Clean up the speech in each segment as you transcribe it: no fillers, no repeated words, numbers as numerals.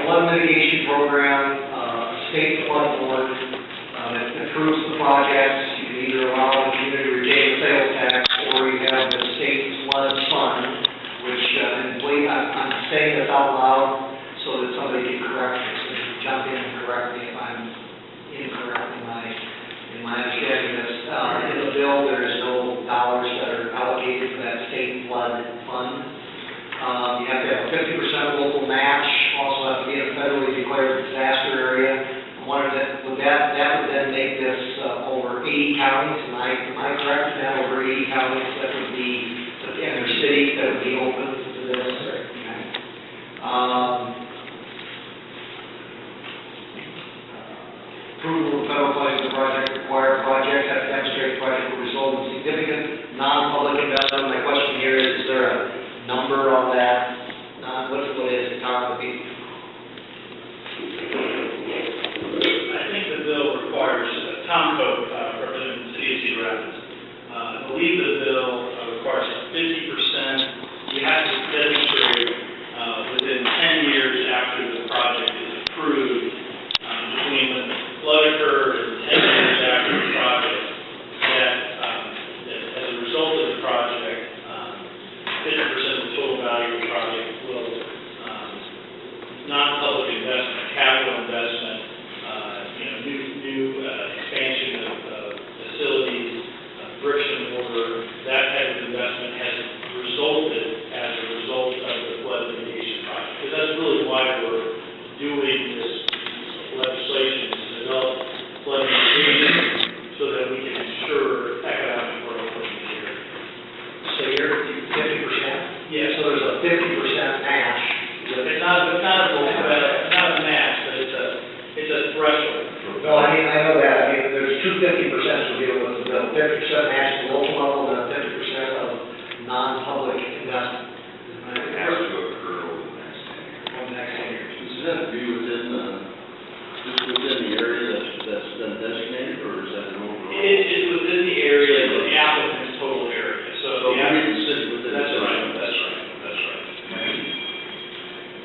flood mitigation program, state flood board. It approves the projects. You can either allow the community to retain the sales tax, or you have the state flood fund, which, I'm saying this out loud so that somebody can correct me, so jump in and correct me if I'm incorrect in my understanding of this. In the bill, there is no dollars that are allocated for that state flood fund. You have to have a 50% local match, also have to be in a federally declared disaster area. That would then make this over 80 counties. Am I correct in that? Over 80 counties that would be in their cities that would be open to this. Okay. Approval of federal funding for the project required projects have to demonstrate the project will result in significant non-public investment. My question here is there a number on that? What is the top of the I think the bill requires, Tom Cope, representing the city of Cedar Rapids, I believe the bill requires 50%. You have to demonstrate within 10 years after the project is approved, between when the flood occurred and 10 years after the project, that as a result of the project, 50% of the total value of the project will, non-public investment, capital investment, new expansion of facilities, bricks and mortar, that type of investment has resulted as a result of the flood mitigation project. Because that's really why we're doing this legislation, to develop flood mitigation so that we can ensure economic growth in the area. So you're 50%? Yeah. So there's a 50% match. It's not a match, but it's a threshold. No, I know that. There's two 50% we're dealing with the bill. 50% match at the local level and 50% of non-public investment. It has to occur over the next 10 years. Does that be just within the area that's been designated, or is that an overall? It's within the area, the applicant's total area. So we can sit within. That's right.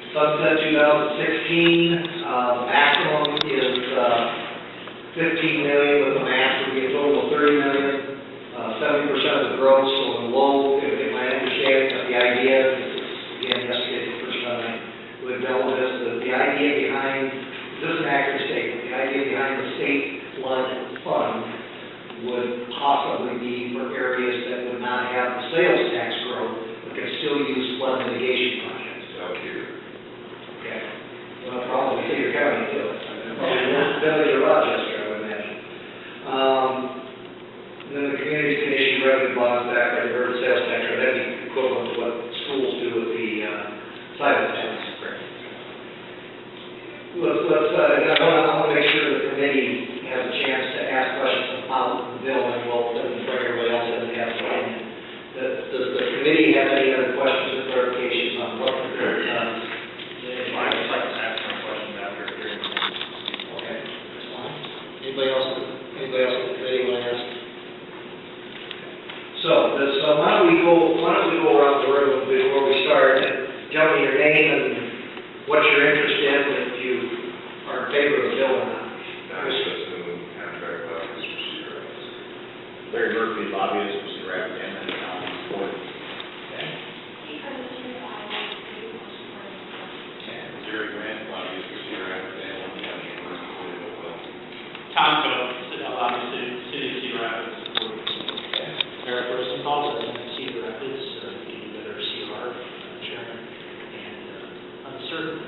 Sunset 2016, maximum is $15 million, with the match would be a total of $30 million, 70% of the gross. So in low, if my understanding of the idea, again, yesterday the first time I would dealt with this, the idea behind, this is an accurate statement, the idea behind the state flood fund would possibly be for areas that would not have the sales tax growth, but can still use flood mitigation projects. Out here. Okay. Well, probably Cedar County too. Probably Village of Rochester, I would imagine. Then the communities can issue revenue bonds back by diverted sales tax, or that'd be equivalent to what schools do with the silent tax. I want to make sure the committee has a chance to ask questions about the bill, and we'll bring everybody else in to have an opinion. Does the committee have any other questions or clarifications on what the bill does? I'd just like to ask some questions after hearing them. Okay, that's fine. Anybody else in the committee want to ask? So why don't we go around the room before we start, and tell me your name and what you're interested in, if you are in favor of the bill or not. Contract lobbyists for Cedar Rapids. Larry Murphy, lobbyist for Cedar Rapids and the county board. Jerry Grant, lobbyist for Cedar Rapids and one county board as well. Tom Cope, lobbyist, city of Cedar Rapids. Eric Rosenthal, Cedar Rapids, the other CR chairman, and uncertain.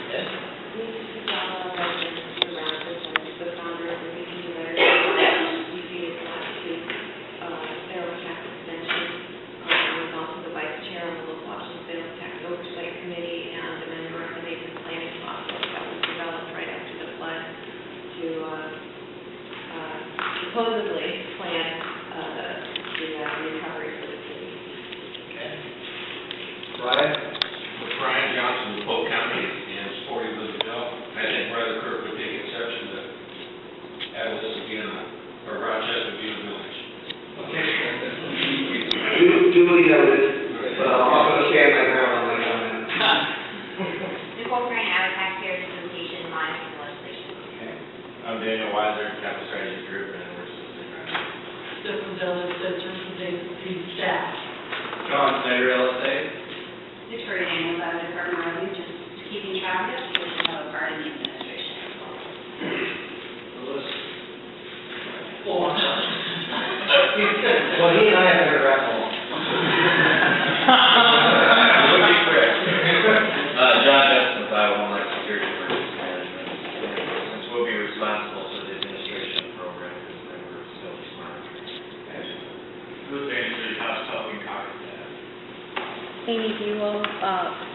Yes. The founder of the Mitigation letter, is last week, federal tax extension. I'm also the vice chair of the local option sales tax oversight committee and a member of the neighborhood planning process that was developed right after the flood to supposedly plan the recovery for the city. Okay. Brian? Brian Johnson with Polk County and supporting of the bill. I think Brother Kirk would take exception to Atlas being or Rochester being a village. Okay. Duly noted, but I'm not going to stand my ground on that. bill has been through the staff. John Snyder, real estate. Victoria Daniels, out of Department of Revenue, just keeping track of it, which is a part of the administration as well. Well, he and I have been around long. Would be correct. John Justin, with Iowa March Security Emergency Management. Since we'll be responsible for the administration of the program, because we're facility monitoring. Who's the answer, House Hogg and Corbett? Amy Buell,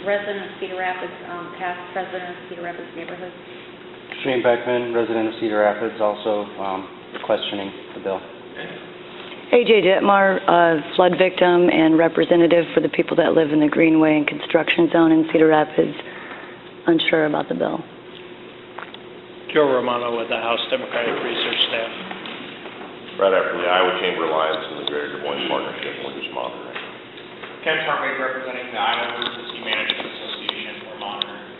resident of Cedar Rapids, past president of Cedar Rapids neighborhood. Shane Beckman, resident of Cedar Rapids, also questioning the bill. AJ Ditmar, flood victim and representative for the people that live in the Greenway and construction zone in Cedar Rapids, unsure about the bill. Joe Romano with the House Democratic Research Staff. Right after the Iowa Chamber Alliance and the Greater Des Moines Partnership, we're just monitoring. Ken Hartwig, representing the Iowa Emergency Management Association, we're monitoring.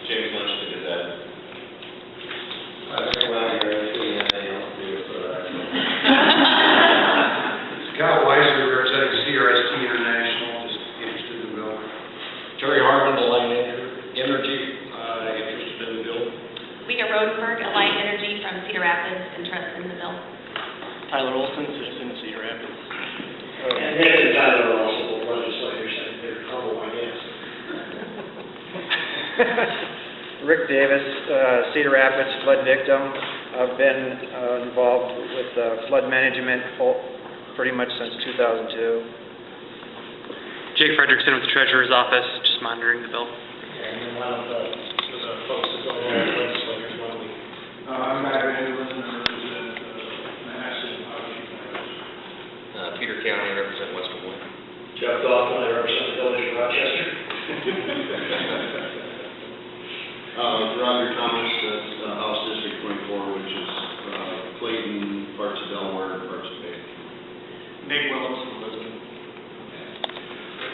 James Lynch, the Gazette. Scott Weiser, representing CRST International, is interested in the bill. Terry Harmon, Alliant Energy, interested in the bill. Lena Rosenberg, Alliant Energy from Cedar Rapids, interested in the bill. Tyler Olson, citizen of Cedar Rapids. And Nick and Tyler are also both legislators, and they're humble, I guess. Rick Davis, Cedar Rapids flood victim. I've been involved with flood management pretty much since 2002. Jake Frederickson with the Treasurer's Office, just monitoring the bill. And then one of the folks that don't know the legislators, why don't we? I'm Matt Vanderlyn, and I represent Manhasset and Hogg. Peter County, I represent West Des Moines. Jeff Dawson, I represent the village of Rochester. Roger Thomas, that's House District 24, which is Clayton, parts of Delaware, and parts of Bay. Nate Willis, Elizabeth.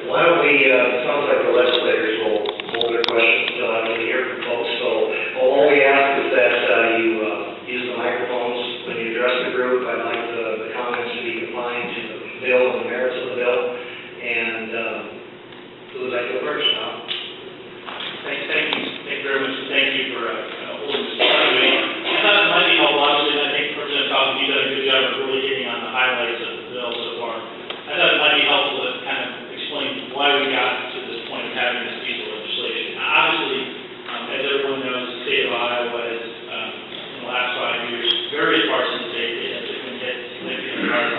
Why don't we, it sounds like the legislators will hold their questions until I can hear from folks. So all we ask is that you use the microphones when you address the group. I'd like the comments to be confined to the bill and the merits of the bill. And who would like to go first, Tom? Thank you very much, and thank you for holding this subcommittee. I thought it might be helpful, obviously, and I think President Cobb, you've done a good job of really hitting on the highlights of the bill so far. I thought it might be helpful to kind of explain why we got to this point of having this piece of legislation. Obviously, as everyone knows, the state of Iowa has, in the last 5 years, various parts of the state, have been hit significantly hard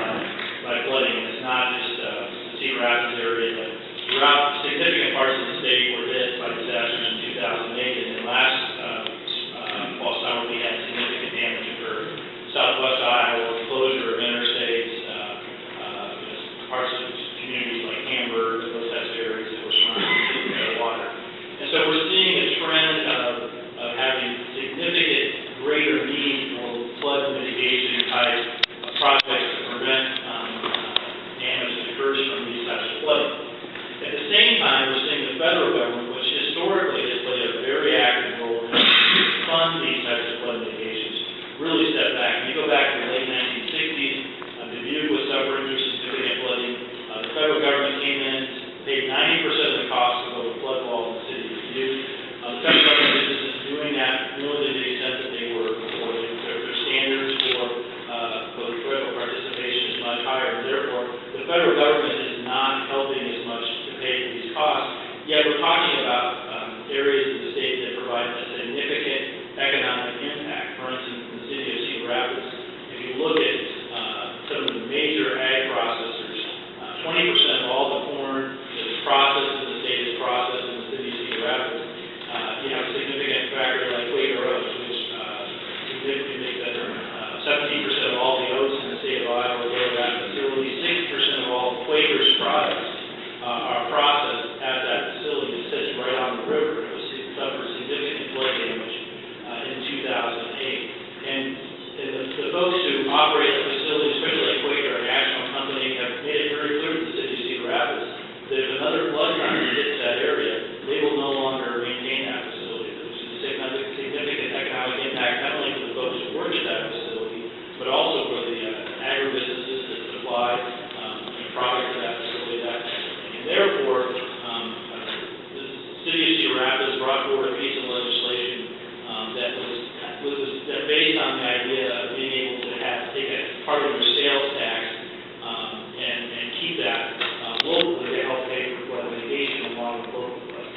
by flooding. And it's not just the Cedar Rapids area, but throughout significant parts of the state were hit by disasters in 2008. And then last fall summer, we had significant damage occur. Southwest Iowa, closure of interstates, parts of communities like Hamburg, those types of areas that were surrounded by water. And so we're seeing a trend of having significant greater need for flood mitigation type projects to prevent damage that occurs from these types of flooding. At the same time, we're seeing the federal government, which historically has played a very active role in fund these types of flood mitigations, really step back. When you go back to the late 1960s, Dubuque was suffering through significant flooding. The federal government came in, paid 90% of the cost of the flood wall in the city of Dubuque. The federal government isn't doing that really to the extent that they were before. Their standards for federal participation is much higher. Therefore, the federal government is not helping as much to pay for these costs. Yet we're talking about areas of the state that provide a significant economic impact. For instance, in the city of Cedar Rapids, if you look at some of the major ag processors, 20% of all the corn that is processed in the state is processed in the city of Cedar Rapids. You have a significant factor like Quaker oats, which significantly makes that 17% of all the oats in the state of Iowa go to that facility. 60% of all Quaker's products are processed at that facility that sits right on the river. It was qualify a project for that facility. And therefore, the city of Cedar Rapids brought forward a piece of legislation that was based on the idea of being able to take a part of your sales tax and keep that locally to help pay for flood mitigation along with local flood.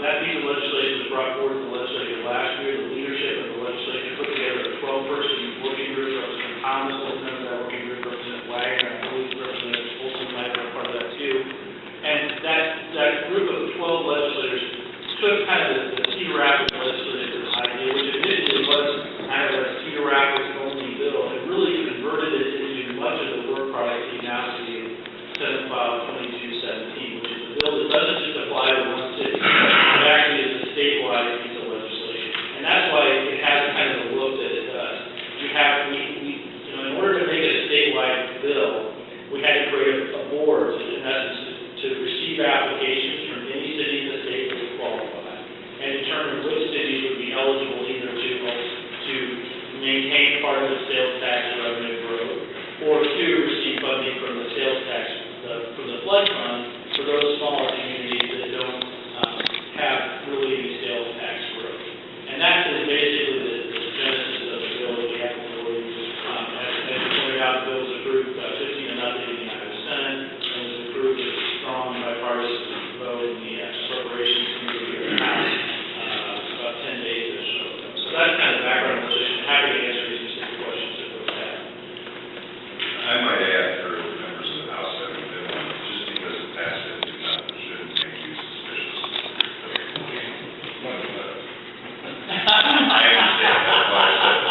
That piece of legislation was brought forward to the legislature last year. The leadership of the legislature put together a 12-person working group. Representative Thomas was a member of that working group, Representative Wagner, I believe Representative Olson might have been part of that too. And that group of 12 legislators took kind of the Cedar Rapids legislative idea, which initially was kind of a Cedar Rapids only bill, and really converted it into much of the work product you now see in Senate File 2217, which is a bill that doesn't just apply to one city, it actually is a statewide piece of legislation. And that's why it has kind of the look that it does. In order to make it a statewide bill, we had to create a board, in essence, to receive applications from any city in the state that would qualify, and determine which cities would be eligible either to maintain part of the sales tax revenue growth, or to receive funding from the sales tax, from the flood fund, for those smaller communities that don't have really any sales tax growth. And that is basically the genesis of the bill that we have before you. As you pointed out, the bill was approved 15-0 in the Iowa Senate, and was approved with a strong bipartisan vote in the Appropriations Committee here in the House about 10 days or so. So that's kind of the background position. Happy to answer any specific questions that those have. I might add for members of the House that have been on, just because it passed it, shouldn't make you suspicious. I understand that, but I said.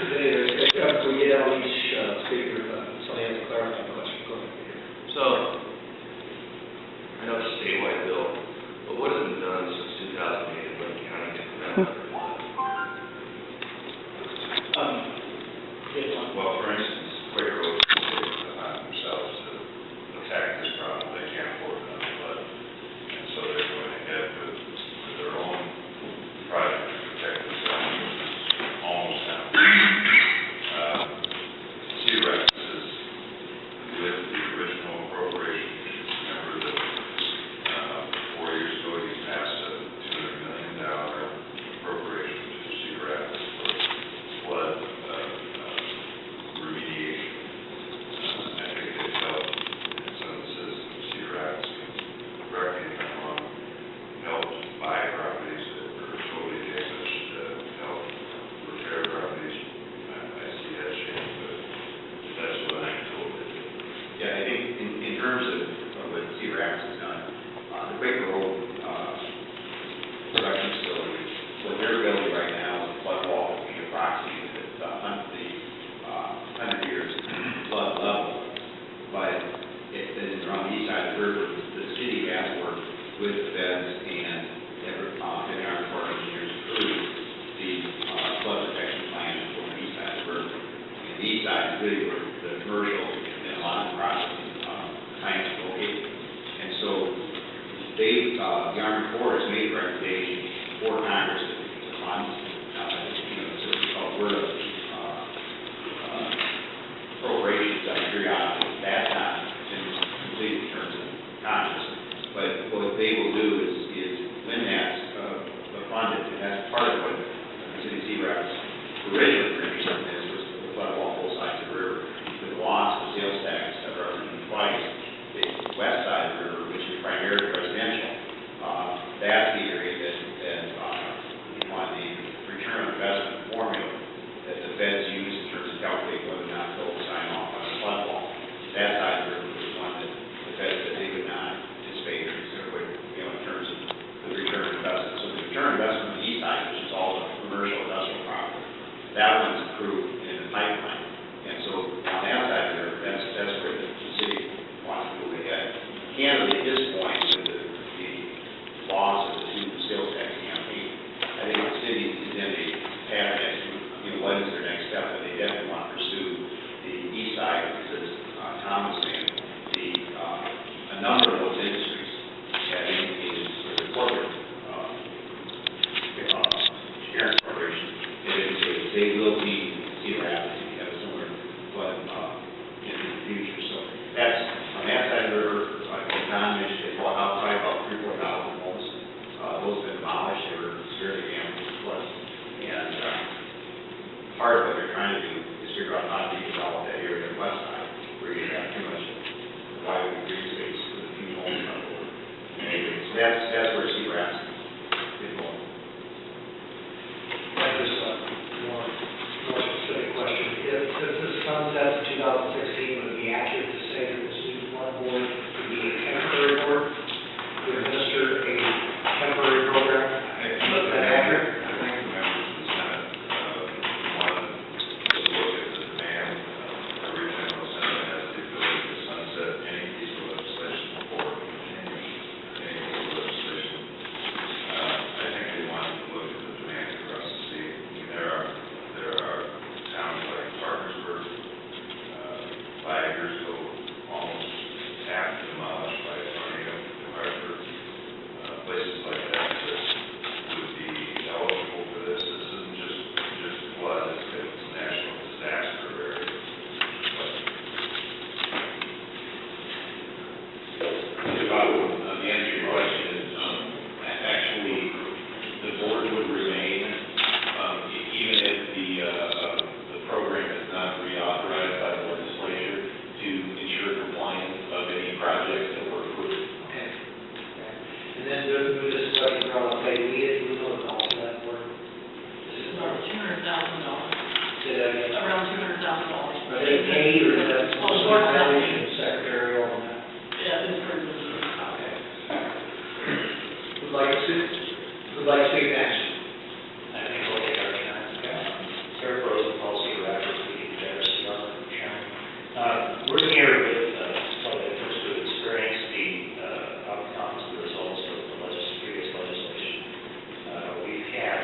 If we get out each speaker, somebody has 2016, would it be accurate to say that the student flood board would be a temporary board to administer a temporary program? Is that accurate? I think the members of the Senate, wanted to look at the demand. Every general Senate has the ability to sunset any piece of legislation before any piece of legislation. I think they want to look at the demand across the state. I mean, there are towns like Parkersburg, 5 years ago, almost half demolished by a tornado, New Hartford, places like that would be eligible for this. This isn't just flood, it's a national disaster area. If I would answer your question, actually, the board would remain, even if the program is not reauthorized by the legislature, to ensure compliance of any projects that were approved. Okay. And then move this question around, say, we didn't know the cost of that work. It's around $200,000. Say that again. Around $200,000. Are they paid or is that mostly violation secretarial on that? Yeah, it's pretty good. Okay. Would like to speak next? I think we'll take our turn. Sarah Rosen, Policy Director, Chairman. We're here with flood victims who experience the outcomes, the results of the previous legislation. We've had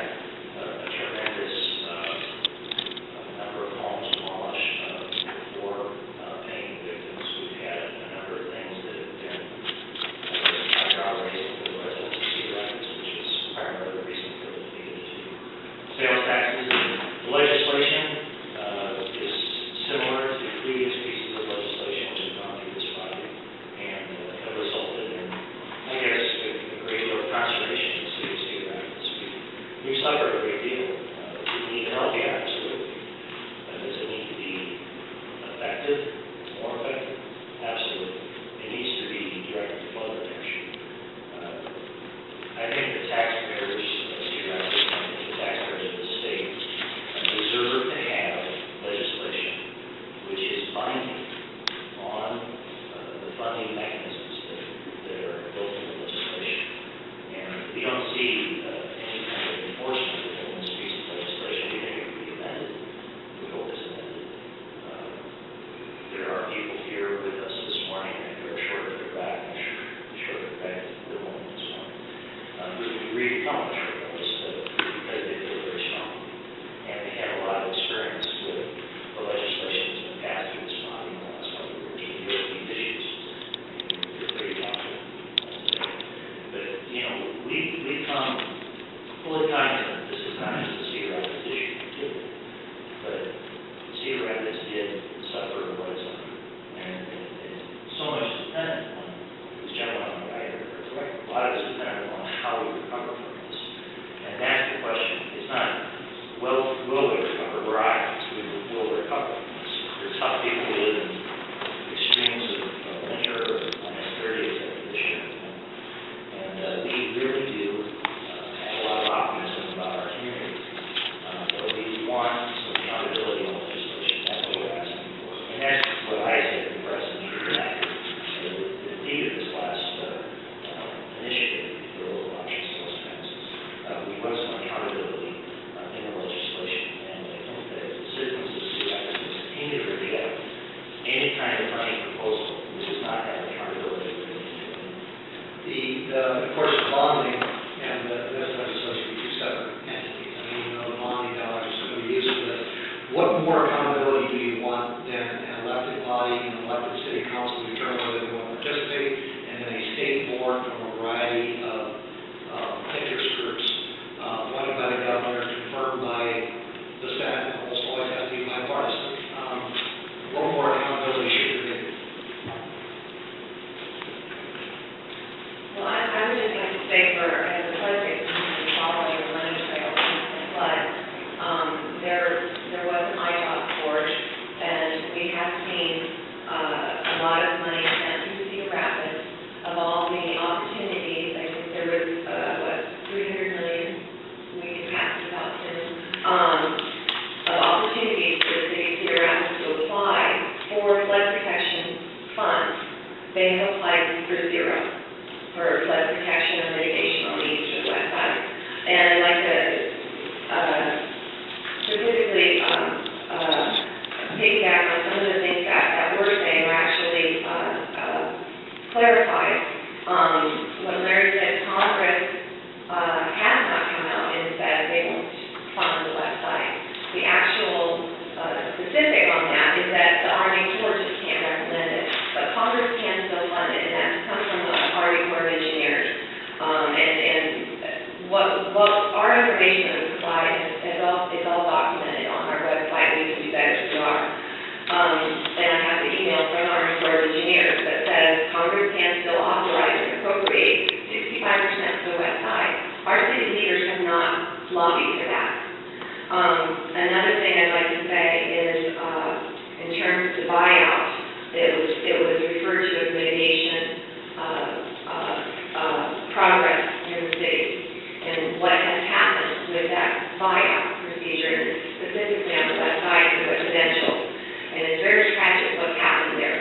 a tremendous number of homes demolished before paying victims. We've had a number of things that have been eyebrow raising for the residents of Cedar Rapids, which is primarily the reason for the sales taxes. The legislation is similar to previous pieces of legislation which have gone through this body and have resulted in, I guess, a great deal of conservation in the city of Cedar Rapids. We've suffered a great deal. Do we need help? Yeah, absolutely. Does it need to be effective, more effective? Absolutely. It needs to be directed to flood protection. I think the taxpayers of Cedar Rapids, I think the taxpayers of the state deserve to have legislation which is binding on the funding mechanisms that are built into the legislation. And we don't see any kind of enforcement within this piece of legislation. We think it would be amended. We hope it's amended. There are people here with us this morning and who are short of their back, short of their back this morning. We read how much because they feel very strong. And they have a lot of experience with the legislation that's been passed through this body in the last couple of years to deal with these issues. And we're pretty confident today. But, you know, we come fully confident this is not just a Cedar Rapids issue, too. But Cedar Rapids did suffer what it's on. And so much dependent on this gentleman on the right here. A lot of it is dependent on how we recover from this. And that's the question. It's not, will we recover? We're honest. We will recover from this. There's tough people who live in extremes of winter or minus 30 except this year. And we really do have a lot of optimism about our community. But we want some accountability on legislation. That's what we're asking for. And that's what I said to the president the need of this last initiative for local option sales tax. We want some accountability in the legislation, and I think that the citizens of Cedar Rapids will continue to reject any kind of funding proposal which does not have accountability for the community. Of course, the bonding and this legislation are two separate entities. I mean, you know, the bonding dollars are going to be used for this. What more accountability do you want than an elected body, an elected city council to determine whether they want to participate, and then a state board from a variety of interest groups, appointed by the governor, confirmed by the Senate, and almost always has to be bipartisan. What more accountability should there be? Well, I would just like to say as a flood victim, and following the money trail and flood, there was an IJOB court, and we have seen a lot of money spent through Cedar Rapids of all the opportunities. I think there was, $300 million, we can pass this out soon, of opportunities for the city of Cedar Rapids to apply. they have applied for zero for flood protection or mitigation on the east or the west side. And I'd like to specifically piggyback on some of the things that we're saying are actually clarified. When Larry said Congress has not come out and said they won't fund the west side, the actual specific on that is that the Army Corps just can't recommend it, but Congress can still fund it, and that comes from the Army Corps of Engineers. And what our information that we provide is all documented on our website. We can do that as we are. And I have the email from the Army Corps of Engineers that says Congress can still authorize and appropriate 65% for the west side. Our city leaders have not lobbied for that. Another thing I'd like to say is, in terms of the buyout, it was referred to as mitigation progress in the city. And what has happened with that buyout procedure, specifically on the west side of residential, and it's very tragic what's happened there.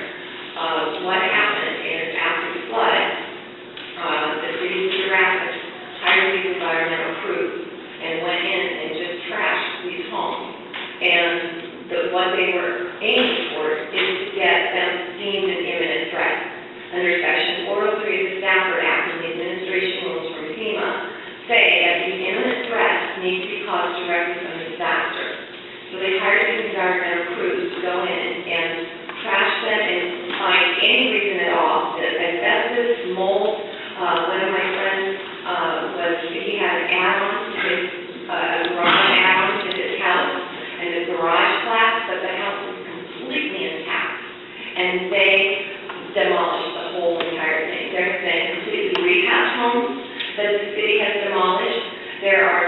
What happened is after the flood, the city of Cedar Rapids hired these environmental crews and went in and just trashed these homes. And what they were aiming for is to get them deemed an imminent threat. Under Section 403 of the Stafford Act and the administration rules from FEMA say that these imminent threats need to be caused directly from the disaster. So they hired these environmental crews to go in and trash them and find any reason at all. The asbestos, mold. One of my friends he had an add-on to his garage add-on to his house, and the garage collapsed, but the house was completely intact. And they demolished the whole entire thing. There have been completely rehabbed homes that the city has demolished. There are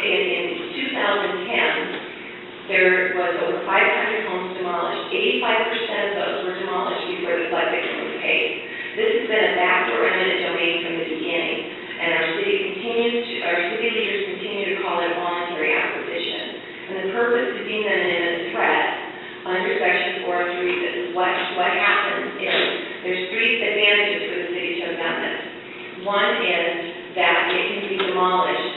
in 2010, there was over 500 homes demolished. 85% of those were demolished before the flood victim was paid. This has been a backdoor eminent domain from the beginning, and our city leaders continue to call it voluntary acquisition. And the purpose to deem them an imminent threat under Section 403, what happens is there's three advantages for the city to have done this. One is that it can be demolished